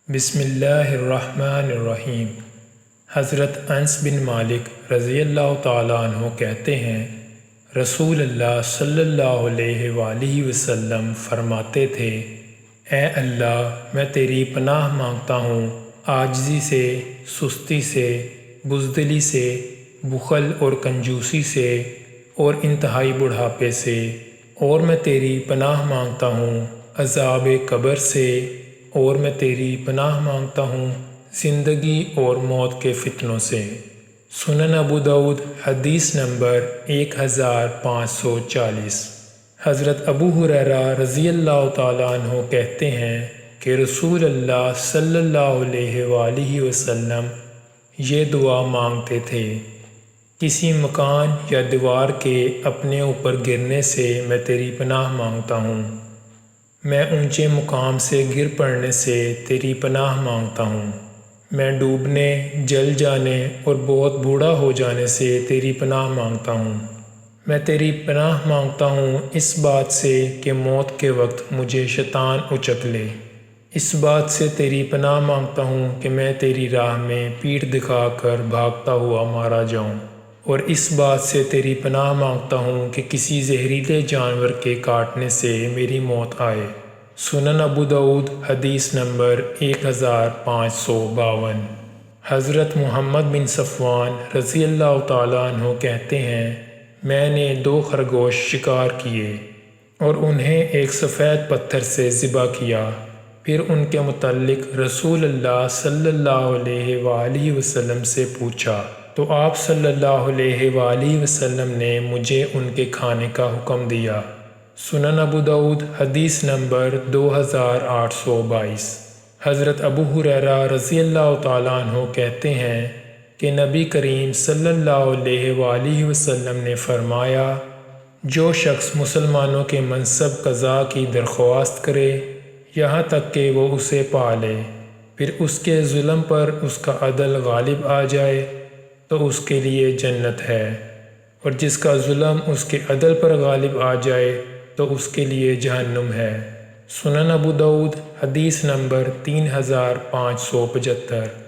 بسم اللہ الرحمن الرحیم۔ حضرت انس بن مالک رضی اللہ تعالیٰ عنہ کہتے ہیں، رسول اللہ صلی اللہ علیہ وآلہ وسلم فرماتے تھے، اے اللہ، میں تیری پناہ مانگتا ہوں عاجزی سے، سستی سے، بزدلی سے، بخل اور کنجوسی سے اور انتہائی بڑھاپے سے، اور میں تیری پناہ مانگتا ہوں عذاب قبر سے، اور میں تیری پناہ مانگتا ہوں زندگی اور موت کے فتنوں سے۔ سنن ابو داؤد حدیث نمبر 1540۔ حضرت ابو ہریرہ رضی اللہ تعالیٰ عنہ کہتے ہیں کہ رسول اللہ صلی اللہ علیہ وآلہ وسلم یہ دعا مانگتے تھے، کسی مکان یا دیوار کے اپنے اوپر گرنے سے میں تیری پناہ مانگتا ہوں، میں اونچے مقام سے گر پڑنے سے تیری پناہ مانگتا ہوں، میں ڈوبنے، جل جانے اور بہت بوڑھا ہو جانے سے تیری پناہ مانگتا ہوں، میں تیری پناہ مانگتا ہوں اس بات سے کہ موت کے وقت مجھے شیطان اچک لے، اس بات سے تیری پناہ مانگتا ہوں کہ میں تیری راہ میں پیٹھ دکھا کر بھاگتا ہوا مارا جاؤں، اور اس بات سے تیری پناہ مانگتا ہوں کہ کسی زہریلے جانور کے کاٹنے سے میری موت آئے۔ سنن ابو داؤد حدیث نمبر 1552۔ حضرت محمد بن صفوان رضی اللہ تعالیٰ عنہ کہتے ہیں، میں نے 2 خرگوش شکار کیے اور انہیں ایک سفید پتھر سے ذبح کیا، پھر ان کے متعلق رسول اللہ صلی اللہ علیہ وآلہ وسلم سے پوچھا تو آپ صلی اللہ علیہ وآلہ وسلم نے مجھے ان کے کھانے کا حکم دیا۔ سنن ابو داؤد حدیث نمبر 2822۔ حضرت ابو ہریرہ رضی اللہ تعالیٰ عنہ کہتے ہیں کہ نبی کریم صلی اللہ علیہ وآلہ وسلم نے فرمایا، جو شخص مسلمانوں کے منصب قضاء کی درخواست کرے یہاں تک کہ وہ اسے پا لے، پھر اس کے ظلم پر اس کا عدل غالب آ جائے تو اس کے لیے جنت ہے، اور جس کا ظلم اس کے عدل پر غالب آ جائے تو اس کے لیے جہنم ہے۔ سنن ابو داؤد حدیث نمبر 3575۔